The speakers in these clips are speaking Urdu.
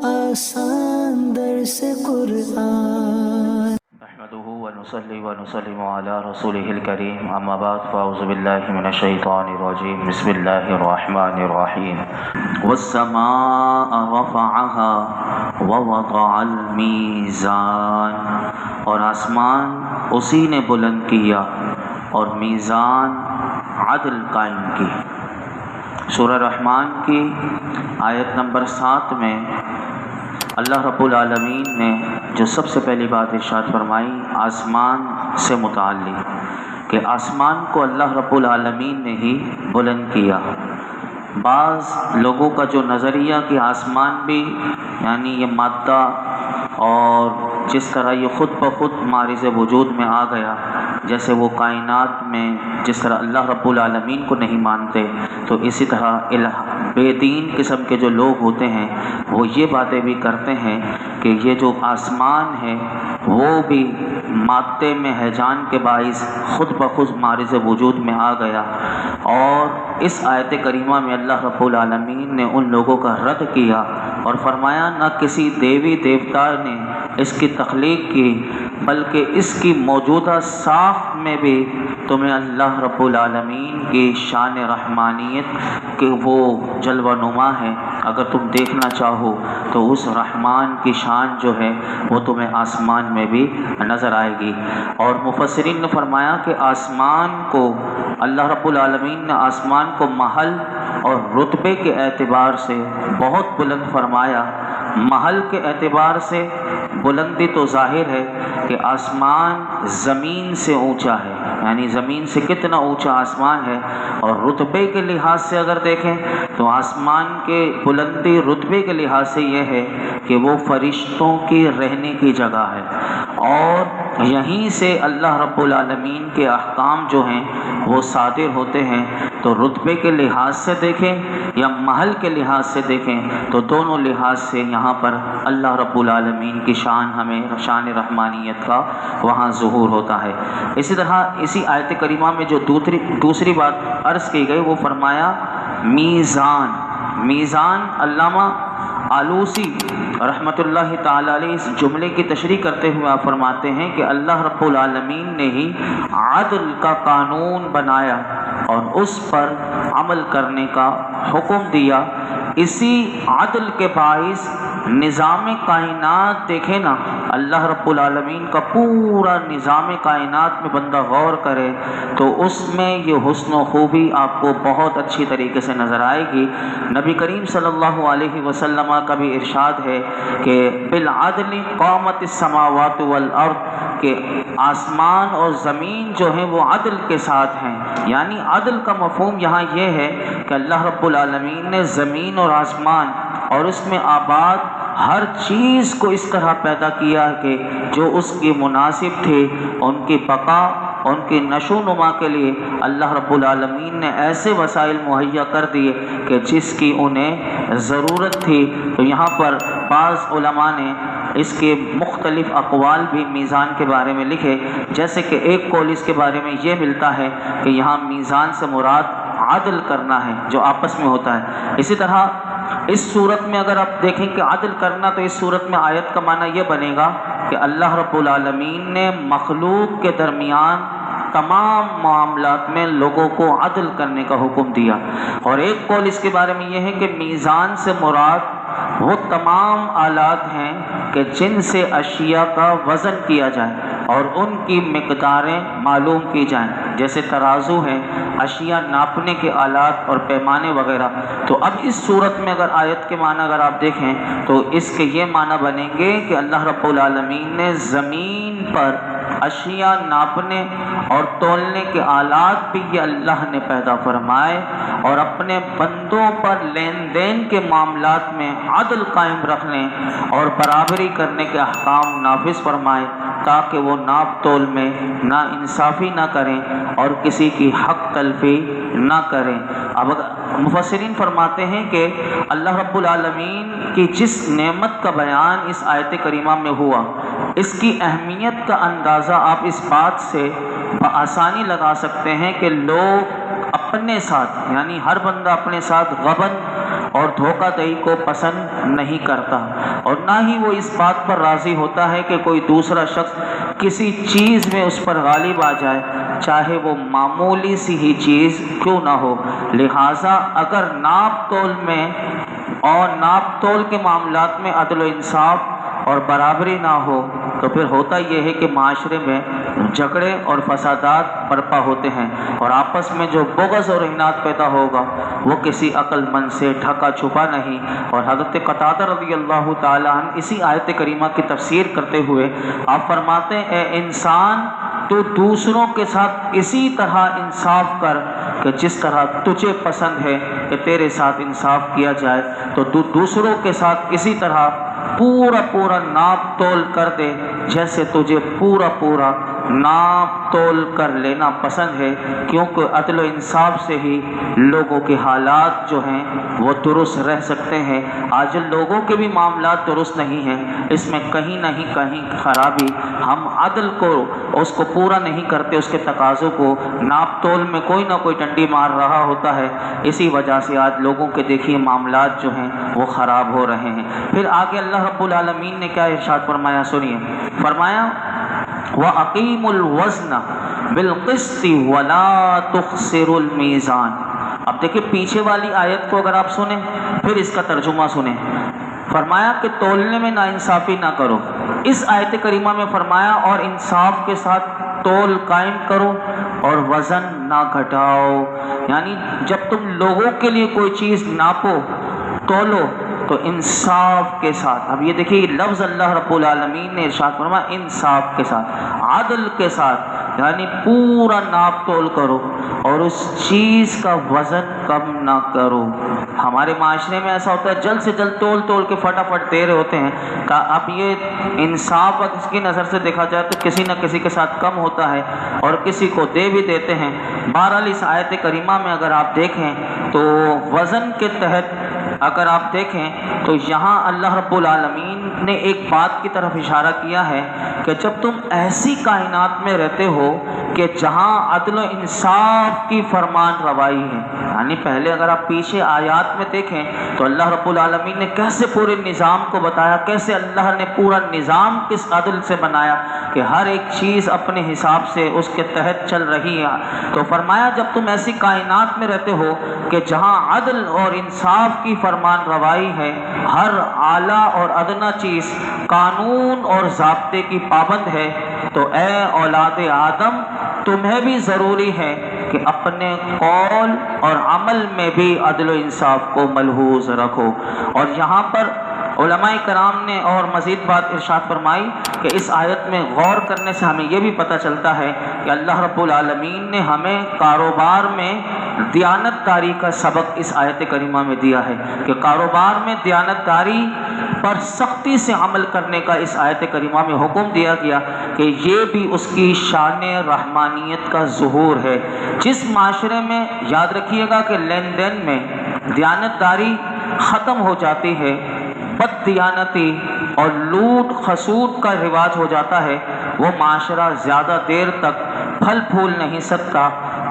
آسان درس قرآن نحمده ونصلي ونسلم على رسوله الكريم اما بعد فاعوذ بالله من الشیطان الرجیم بسم اللہ الرحمن الرحیم والسماء رفعها ووضع الميزان، اور آسمان اسی نے بلند کیا اور میزان عدل قائم کی۔ سورہ رحمان کی آیت نمبر 7 میں اللہ رب العالمین نے جو سب سے پہلی بات ارشاد فرمائی آسمان سے متعلق کہ آسمان کو اللہ رب العالمین نے ہی بلند کیا۔ بعض لوگوں کا جو نظریہ کہ آسمان بھی یعنی یہ مادہ اور جس طرح یہ خود بخود معرض وجود میں آ گیا، جیسے وہ کائنات میں جس طرح اللہ رب العالمین کو نہیں مانتے، تو اسی طرح بے دین قسم کے جو لوگ ہوتے ہیں وہ یہ باتیں بھی کرتے ہیں کہ یہ جو آسمان ہے وہ بھی مادے میں ہیجان کے باعث خود بخود معرض وجود میں آ گیا۔ اور اس آیت کریمہ میں اللہ رب العالمین نے ان لوگوں کا رد کیا اور فرمایا نہ کسی دیوی دیوتا نے اس کی تخلیق کی، بلکہ اس کی موجودہ ساخت میں بھی تمہیں اللہ رب العالمین کی شان رحمانیت کہ وہ جلوہ نما ہے، اگر تم دیکھنا چاہو تو اس رحمان کی شان جو ہے وہ تمہیں آسمان میں بھی نظر آئے گی۔ اور مفسرین نے فرمایا کہ آسمان کو اللہ رب العالمین نے آسمان کو محل اور رتبے کے اعتبار سے بہت بلند فرمایا۔ محل کے اعتبار سے بلندی تو ظاہر ہے کہ آسمان زمین سے اونچا ہے، یعنی زمین سے کتنا اونچا آسمان ہے، اور رتبے کے لحاظ سے اگر دیکھیں تو آسمان کے بلندی رتبے کے لحاظ سے یہ ہے کہ وہ فرشتوں کی رہنے کی جگہ ہے، اور یہیں سے اللہ رب العالمین کے احکام جو ہیں وہ صادر ہوتے ہیں۔ تو رتبے کے لحاظ سے دیکھیں یا محل کے لحاظ سے دیکھیں تو دونوں لحاظ سے یہاں پر اللہ رب العالمین کی شان ہمیں شان رحمانیت کا وہاں ظہور ہوتا ہے۔ اسی طرح اسی آیت کریمہ میں جو دوسری بات عرض کی گئی وہ فرمایا میزان۔ میزان علامہ آلوسی رحمۃ اللہ تعالی علیہ اس جملے کی تشریح کرتے ہوئے آپ فرماتے ہیں کہ اللہ رب العالمین نے ہی عدل کا قانون بنایا اور اس پر عمل کرنے کا حکم دیا۔ اسی عدل کے باعث نظام کائنات دیکھیں نا، اللہ رب العالمین کا پورا نظام کائنات میں بندہ غور کرے تو اس میں یہ حسن و خوبی آپ کو بہت اچھی طریقے سے نظر آئے گی۔ نبی کریم صلی اللہ علیہ وسلم کا بھی ارشاد ہے کہ بالعدل قامت السماوات والارض، کہ آسمان اور زمین جو ہیں وہ عدل کے ساتھ ہیں۔ یعنی عدل کا مفہوم یہاں یہ ہے کہ اللہ رب العالمین نے زمین اور آسمان اور اس میں آباد ہر چیز کو اس طرح پیدا کیا کہ جو اس کی مناسب تھی، ان کی بقا، ان کی نشو و نما کے لیے اللہ رب العالمین نے ایسے وسائل مہیا کر دیے کہ جس کی انہیں ضرورت تھی۔ تو یہاں پر بعض علماء نے اس کے مختلف اقوال بھی میزان کے بارے میں لکھے، جیسے کہ ایک قول اس کے بارے میں یہ ملتا ہے کہ یہاں میزان سے مراد عدل کرنا ہے جو آپس میں ہوتا ہے۔ اسی طرح اس صورت میں اگر آپ دیکھیں کہ عدل کرنا، تو اس صورت میں آیت کا معنی یہ بنے گا کہ اللہ رب العالمین نے مخلوق کے درمیان تمام معاملات میں لوگوں کو عدل کرنے کا حکم دیا۔ اور ایک قول اس کے بارے میں یہ ہے کہ میزان سے مراد وہ تمام آلات ہیں کہ جن سے اشیاء کا وزن کیا جائے اور ان کی مقداریں معلوم کی جائیں، جیسے ترازو ہیں، اشیاء ناپنے کے آلات اور پیمانے وغیرہ۔ تو اب اس صورت میں اگر آیت کے معنی اگر آپ دیکھیں تو اس کے یہ معنی بنیں گے کہ اللہ رب العالمین نے زمین پر اشیاء ناپنے اور تولنے کے آلات بھی یہ اللہ نے پیدا فرمائے، اور اپنے بندوں پر لین دین کے معاملات میں عدل قائم رکھنے اور برابری کرنے کے احکام نافذ فرمائے تاکہ وہ ناپ تول میں نا انصافی نہ کریں اور کسی کی حق تلفی نہ کریں۔ اب مفسرین فرماتے ہیں کہ اللہ رب العالمین کی جس نعمت کا بیان اس آیت کریمہ میں ہوا، اس کی اہمیت کا اندازہ آپ اس بات سے بآسانی لگا سکتے ہیں کہ لوگ اپنے ساتھ، یعنی ہر بندہ اپنے ساتھ غبن اور دھوکہ دہی کو پسند نہیں کرتا، اور نہ ہی وہ اس بات پر راضی ہوتا ہے کہ کوئی دوسرا شخص کسی چیز میں اس پر غالب آ جائے، چاہے وہ معمولی سی ہی چیز کیوں نہ ہو۔ لہٰذا اگر ناپ تول میں اور ناپ تول کے معاملات میں عدل و انصاف اور برابری نہ ہو تو پھر ہوتا یہ ہے کہ معاشرے میں جھگڑے اور فسادات برپا ہوتے ہیں، اور آپس میں جو بغض اور اناد پیدا ہوگا وہ کسی عقل مند سے ڈھکا چھپا نہیں۔ اور حضرت قتادہ رضی اللہ تعالیٰ عنہ اسی آیت کریمہ کی تفسیر کرتے ہوئے آپ فرماتے ہیں، اے انسان تو دوسروں کے ساتھ اسی طرح انصاف کر کہ جس طرح تجھے پسند ہے کہ تیرے ساتھ انصاف کیا جائے، تو دوسروں کے ساتھ اسی طرح پورا ناپ تول کر دے جیسے تجھے پورا ناپ تول کر لینا پسند ہے، کیونکہ عدل و انصاف سے ہی لوگوں کے حالات جو ہیں وہ درست رہ سکتے ہیں۔ آج لوگوں کے بھی معاملات درست نہیں ہیں، اس میں کہیں نہ کہیں خرابی، ہم عدل کو اس کو پورا نہیں کرتے، اس کے تقاضوں کو ناپ تول میں کوئی نہ کوئی ڈنڈی مار رہا ہوتا ہے، اسی وجہ سے آج لوگوں کے دیکھیے معاملات جو ہیں وہ خراب ہو رہے ہیں۔ پھر آگے اللہ رب العالمین نے کیا ارشاد فرمایا، سنیے، فرمایا وَأَقِيمُوا الْوَزْنَ بِالْقِسْطِ وَلَا تُخْسِرُوا الْمِيزَانَ۔ اب دیکھیں پیچھے والی آیت کو اگر آپ سنیں پھر اس کا ترجمہ سنیں، فرمایا کہ تولنے میں ناانصافی نہ کرو۔ اس آیت کریمہ میں فرمایا اور انصاف کے ساتھ تول قائم کرو اور وزن نہ گھٹاؤ، یعنی جب تم لوگوں کے لیے کوئی چیز ناپو تولو تو انصاف کے ساتھ۔ اب یہ دیکھیے لفظ اللہ رب العالمین نے ارشاد فرمایا انصاف کے ساتھ، عدل کے ساتھ، یعنی پورا ناپ تول کرو اور اس چیز کا وزن کم نہ کرو۔ ہمارے معاشرے میں ایسا ہوتا ہے جلد سے جلد تول کے فٹافٹ دے رہے ہوتے ہیں، کہ اب یہ انصاف اس کی نظر سے دیکھا جائے تو کسی نہ کسی کے ساتھ کم ہوتا ہے اور کسی کو دے بھی دیتے ہیں۔ بہرحال اس آیت کریمہ میں اگر آپ دیکھیں تو وزن کے تحت اگر آپ دیکھیں تو یہاں اللہ رب العالمین نے ایک بات کی طرف اشارہ کیا ہے کہ جب تم ایسی کائنات میں رہتے ہو کہ جہاں عدل و انصاف کی فرمان روائی ہے، یعنی پہلے اگر آپ پیچھے آیات میں دیکھیں تو اللہ رب العالمین نے کیسے پورے نظام کو بتایا، کیسے اللہ نے پورا نظام کس عدل سے بنایا کہ ہر ایک چیز اپنے حساب سے اس کے تحت چل رہی ہے۔ تو فرمایا جب تم ایسی کائنات میں رہتے ہو کہ جہاں عدل اور انصاف کی فرمان روائی ہے، ہر اعلیٰ اور ادنیٰ چیز قانون اور ضابطے کی پابند ہے، تو اے اولاد آدم تمہیں بھی ضروری ہے کہ اپنے قول اور عمل میں بھی عدل و انصاف کو ملحوظ رکھو۔ اور یہاں پر علماء کرام نے اور مزید بات ارشاد فرمائی کہ اس آیت میں غور کرنے سے ہمیں یہ بھی پتہ چلتا ہے کہ اللہ رب العالمین نے ہمیں کاروبار میں دیانت داری کا سبق اس آیت کریمہ میں دیا ہے، کہ کاروبار میں دیانت داری پر سختی سے عمل کرنے کا اس آیت کریمہ میں حکم دیا گیا کہ یہ بھی اس کی شان رحمانیت کا ظہور ہے۔ جس معاشرے میں یاد رکھیے گا کہ لین دین میں دیانت داری ختم ہو جاتی ہے، بد دیانتی اور لوٹ خسوٹ کا رواج ہو جاتا ہے، وہ معاشرہ زیادہ دیر تک پھل پھول نہیں سکتا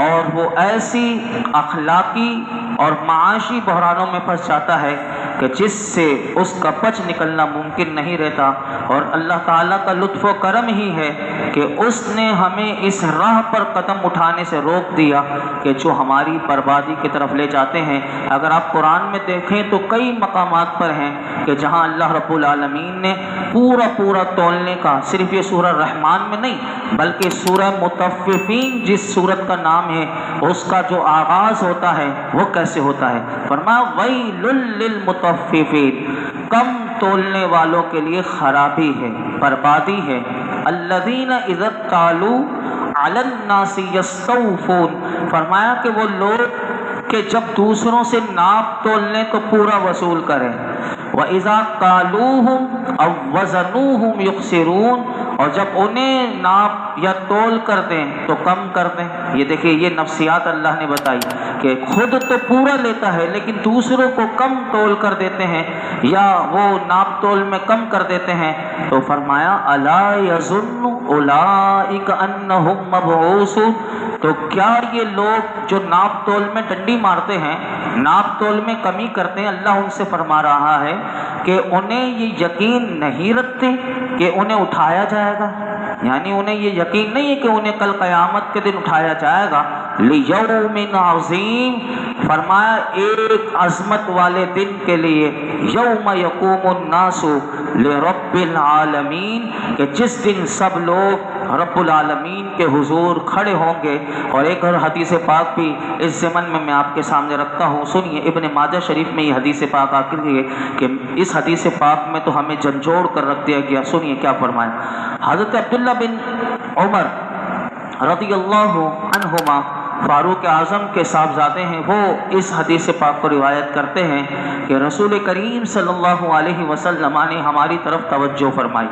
اور وہ ایسی اخلاقی اور معاشی بحرانوں میں پھنس جاتا ہے کہ جس سے اس کا بچ نکلنا ممکن نہیں رہتا۔ اور اللہ تعالیٰ کا لطف و کرم ہی ہے کہ اس نے ہمیں اس راہ پر قدم اٹھانے سے روک دیا کہ جو ہماری بربادی کی طرف لے جاتے ہیں۔ اگر آپ قرآن میں دیکھیں تو کئی مقامات پر ہیں کہ جہاں اللہ رب العالمین نے پورا تولنے کا، صرف یہ سورہ رحمان میں نہیں بلکہ سورہ مطففین جس سورت کا نام ہے اس کا جو آغاز ہوتا ہے وہ کیسے ہوتا ہے، فرمایا ویل للمطففین، کم تولنے والوں کے لیے خرابی ہے، بربادی ہے، الذین اذا اکتالوا علی الناس یستوفون، فرمایا کہ وہ لوگ کہ جب دوسروں سے ناپ تول لیں تو پورا وصول کریں، وَإِذَا قَالُوهُمْ أَوْ وَزَنُوهُمْ يُخْسِرُونَ، اور جب انہیں ناپ یا تول کر دیں تو کم کر دیں۔ یہ دیکھیں یہ نفسیات اللہ نے بتائی کہ خود تو پورا لیتا ہے لیکن دوسروں کو کم تول کر دیتے ہیں یا وہ ناپ تول میں کم کر دیتے ہیں، تو فرمایا الا یظن اولئک انہم مبعوثون، تو کیا یہ لوگ جو ناپ تول میں ڈنڈی مارتے ہیں، ناپ تول میں کمی کرتے ہیں، اللہ ان سے فرما رہا ہے کہ انہیں یہ یقین نہیں رکھتے کہ انہیں اٹھایا جائے گا، یعنی انہیں یہ یقین نہیں ہے کہ انہیں کل قیامت کے دن اٹھایا جائے گا، لیوم عظیم، فرمایا ایک عظمت والے دن کے لیے، یوم یقوم الناس لرب العالمین، کہ جس دن سب لوگ رب العالمین کے حضور کھڑے ہوں گے۔ اور ایک اور حدیث پاک بھی اس ضمن میں آپ کے سامنے رکھتا ہوں، سنیے، ابن ماجہ شریف میں یہ حدیث پاک آخر ہے کہ اس حدیث پاک میں تو ہمیں جھنجھوڑ کر رکھ دیا گیا۔ سنیے کیا فرمایا، حضرت عبداللہ بن عمر رضی اللہ عنہما فاروق اعظم کے صاحبزادے ہیں، وہ اس حدیث پاک کو روایت کرتے ہیں کہ رسول کریم صلی اللہ علیہ وسلم نے ہماری طرف توجہ فرمائی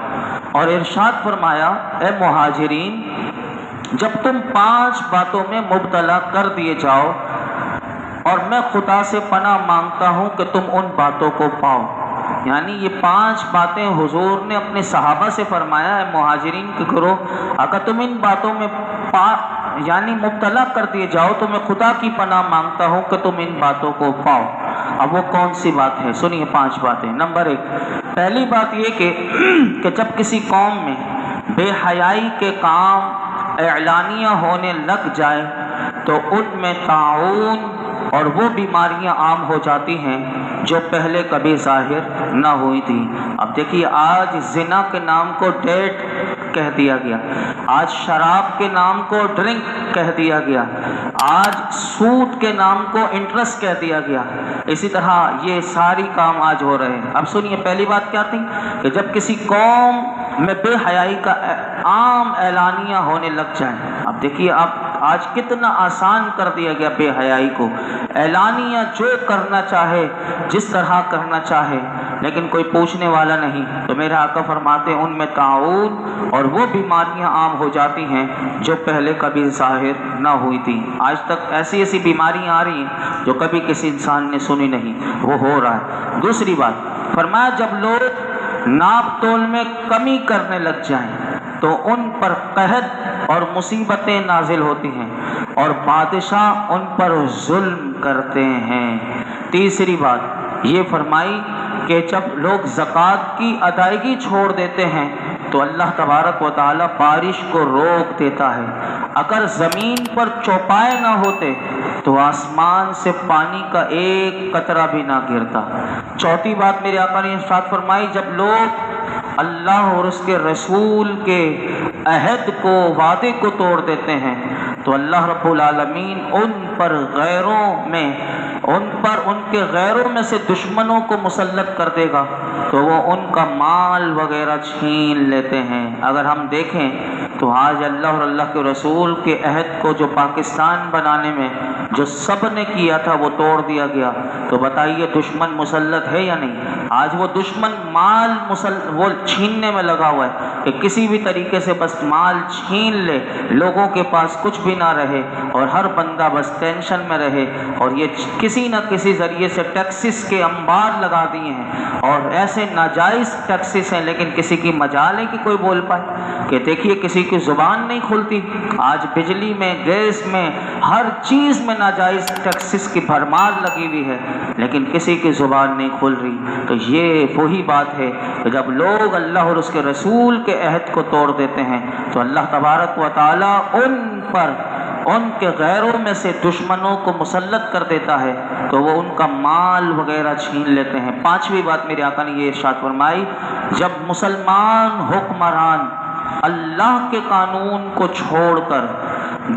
اور ارشاد فرمایا، اے مہاجرین، جب تم 5 باتوں میں مبتلا کر دیے جاؤ اور میں خدا سے پناہ مانگتا ہوں کہ تم ان باتوں کو پاؤ، یعنی یہ 5 باتیں حضور نے اپنے صحابہ سے فرمایا، اے مہاجرین کے گروہ، اگر تم ان باتوں میں یعنی مبتلا کر دیے جاؤ تو میں خدا کی پناہ مانگتا ہوں کہ تم ان باتوں کو پاؤ۔ اب وہ کون سی بات ہے؟ سنیے 5 باتیں۔ نمبر 1، پہلی بات یہ کہ جب کسی قوم میں بے حیائی کے کام اعلانیہ ہونے لگ جائے تو ان میں طاعون اور وہ بیماریاں عام ہو جاتی ہیں جو پہلے کبھی ظاہر نہ ہوئی تھی۔ اب دیکھیے، آج زنا کے نام کو ڈیٹ کہہ دیا گیا، آج شراب کے نام کو ڈرنک کہہ دیا گیا، آج سود کے نام کو انٹرسٹ کہہ دیا گیا، اسی طرح یہ ساری کام آج ہو رہے ہیں۔ اب سنیے، پہلی بات کیا تھی کہ جب کسی قوم میں بے حیائی کا عام اعلانیہ ہونے لگ جائے، اب دیکھیے آپ آج کتنا آسان کر دیا گیا بے حیائی کو، اعلانیہ جو کرنا چاہے جس طرح کرنا چاہے، لیکن کوئی پوچھنے والا نہیں۔ تو میرے آقا فرماتے ہیں ان میں طاعون اور وہ بیماریاں عام ہو جاتی ہیں جو پہلے کبھی ظاہر نہ ہوئی تھی۔ آج تک ایسی ایسی بیماریاں آ رہی ہیں جو کبھی کسی انسان نے سنی نہیں، وہ ہو رہا ہے۔ دوسری بات فرمایا، جب لوگ ناپ تول میں کمی کرنے لگ جائیں تو ان پر قحط اور مصیبتیں نازل ہوتی ہیں اور بادشاہ ان پر ظلم کرتے ہیں۔ تیسری بات یہ فرمائی کہ جب لوگ زکوٰۃ کی ادائیگی چھوڑ دیتے ہیں تو اللہ تبارک و تعالی بارش کو روک دیتا ہے۔ اگر زمین پر چوپائے نہ ہوتے تو آسمان سے پانی کا ایک قطرہ بھی نہ گرتا۔ چوتھی بات میرے آقا نے ارشاد فرمائی، جب لوگ اللہ اور اس کے رسول کے عہد کو، وعدے کو توڑ دیتے ہیں تو اللہ رب العالمین ان پر ان کے غیروں میں سے دشمنوں کو مسلط کر دے گا تو وہ ان کا مال وغیرہ چھین لیتے ہیں۔ اگر ہم دیکھیں تو آج اللہ اور اللہ کے رسول کے عہد کو جو پاکستان بنانے میں جو سب نے کیا تھا وہ توڑ دیا گیا، تو بتائیے دشمن مسلط ہے یا نہیں؟ آج وہ دشمن مال وہ چھیننے میں لگا ہوا ہے کہ کسی بھی طریقے سے بس مال چھین لے، لوگوں کے پاس کچھ بھی نہ رہے اور ہر بندہ بس ٹینشن میں رہے، اور یہ کسی نہ کسی ذریعے سے ٹیکسز کے انبار لگا دیے ہیں اور ایسے ناجائز ٹیکسز ہیں، لیکن کسی کی مجال ہے کہ کوئی بول پائے کہ دیکھیے کسی کی زبان نہیں کھلتی۔ آج بجلی میں، گیس میں، ہر چیز میں ناجائز ٹیکسز کی بھرمار لگی ہوئی ہے، لیکن کسی کی زبان نہیں کھل رہی۔ تو یہ وہی بات ہے کہ جب لوگ اللہ اور اس کے رسول کے عہد کو توڑ دیتے ہیں تو اللہ تبارک و تعالی ان پر، ان کے غیروں میں سے دشمنوں کو مسلط کر دیتا ہے تو وہ ان کا مال وغیرہ چھین لیتے ہیں۔ پانچویں بات میرے آقا نے یہ ارشاد فرمائی، جب مسلمان حکمران اللہ کے قانون کو چھوڑ کر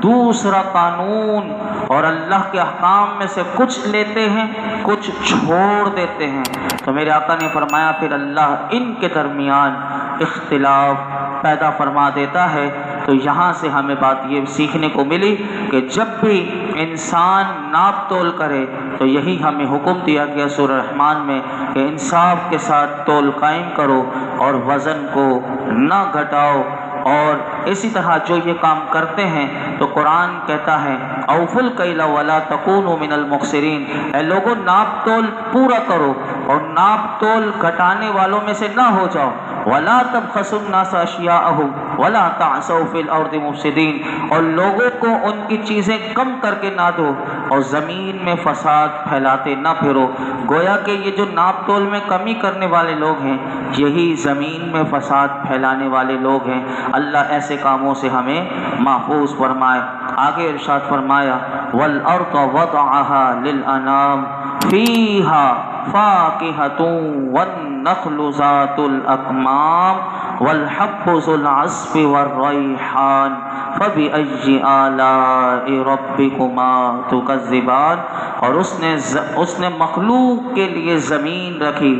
دوسرا قانون اور اللہ کے احکام میں سے کچھ لیتے ہیں، کچھ چھوڑ دیتے ہیں، تو میرے آقا نے فرمایا پھر اللہ ان کے درمیان اختلاف پیدا فرما دیتا ہے۔ تو یہاں سے ہمیں بات یہ سیکھنے کو ملی کہ جب بھی انسان ناپ تول کرے تو یہی ہمیں حکم دیا گیا سورہ رحمان میں کہ انصاف کے ساتھ تول قائم کرو اور وزن کو نہ گھٹاؤ، اور اسی طرح جو یہ کام کرتے ہیں تو قرآن کہتا ہے اوفوا الکیل ولا تکونوا من المخسرین، اے لوگوں ناپ تول پورا کرو اور ناپ تول گھٹانے والوں میں سے نہ ہو جاؤ، ولا تبخسوا الناس اشیاءهم ولا تعثوا فی الارض مفسدین، اور لوگوں کو ان کی چیزیں کم کر کے نہ دو اور زمین میں فساد پھیلاتے نہ پھرو۔ گویا کہ یہ جو ناپ تول میں کمی کرنے والے لوگ ہیں یہی زمین میں فساد پھیلانے والے لوگ ہیں۔ اللہ ایسے کاموں سے ہمیں محفوظ فرمائے۔ آگے ارشاد فرمایا والارض وضعها للانام فیہا فاکہۃ والنخل ذات الاکمام والحب ذو العصف والریحان فبأي آلاء ربكما تكذبان، اور اس نے مخلوق کے لیے زمین رکھی،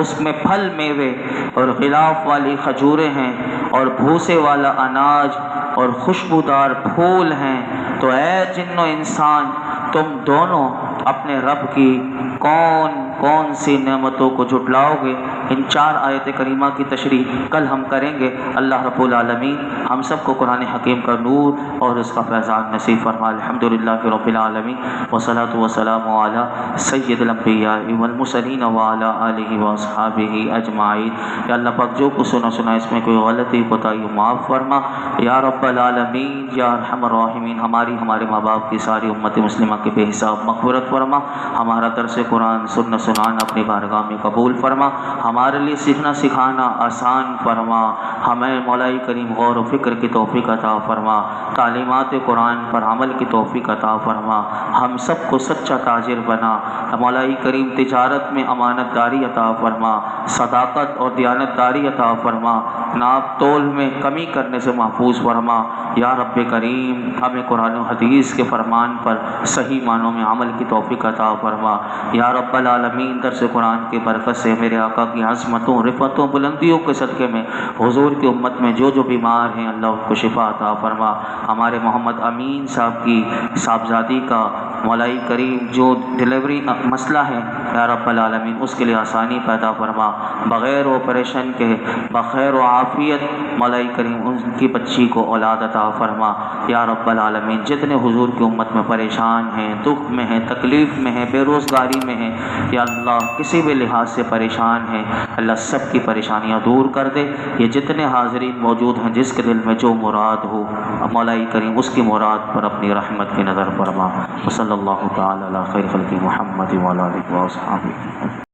اس میں پھل میوے اور غلاف والی کھجوریں ہیں اور بھوسے والا اناج اور خوشبودار پھول ہیں، تو اے جن و انسان تم دونوں اپنے رب کی کون کون سی نعمتوں کو جھٹلاؤ گے۔ ان 4 آیت کریمہ کی تشریح کل ہم کریں گے۔ اللہ رب العالمین ہم سب کو قرآن حکیم کا نور اور اس کا فیضان نصیب فرما۔ الحمدللہ رب العالمین والصلاۃ والسلام علی سید الانبیاء والمرسلین وعلی آلہ واصحابہ اجمعین۔ یا اللہ پاک جو کچھ سنا اس میں کوئی غلطی کوتاہی معاف فرما یا رب العالمین یا ارحم الراحمین۔ ہمارے ماں باپ کی ساری امت مسلمہ کے بے حساب مغفرت فرما۔ ہمارا درس قرآن سنانا اپنی بارگاہ میں قبول فرما۔ ہمارے لیے سیکھنا سکھانا آسان فرما۔ ہمیں مولائی کریم غور و فکر کی توفیق عطا فرما۔ تعلیمات قرآن پر عمل کی توفیق عطا فرما۔ ہم سب کو سچا تاجر بنا۔ مولائی کریم تجارت میں امانت داری عطا فرما، صداقت اور دیانت داری عطا فرما، ناپ تول میں کمی کرنے سے محفوظ فرما۔ یا رب کریم ہمیں قرآن و حدیث کے فرمان پر صحیح معنوں میں عمل کی توفیق عطا فرما۔ یا رب العالمین درس قرآن کی برکت سے میرے آقا کی عظمتوں رفعتوں بلندیوں کے صدقے میں حضور کی امت میں جو بیمار ہیں اللہ ان کو شفا عطا فرما۔ ہمارے محمد امین صاحب کی صاحبزادی کا مولائی کریم جو ڈیلیوری مسئلہ ہے یا رب العالمین اس کے لیے آسانی پیدا فرما، بغیر آپریشن کے بخیر و عافیت مولائی کریم ان کی بچی کو اولاد عطا فرما۔ یا رب العالمین جتنے حضور کی امت میں پریشان ہیں، دکھ میں ہیں، تکلیف میں ہیں، بے روزگاری میں ہیں، یا اللہ کسی بھی لحاظ سے پریشان ہیں، اللہ سب کی پریشانیاں دور کر دے۔ یہ جتنے حاضرین موجود ہیں جس کے دل میں جو مراد ہو مولائی کریم اس کی مراد پر اپنی رحمت کی نظر فرما۔ صلی اللہ تعالی علی خیر خلق محمد وعلی آلہ وصحبہ۔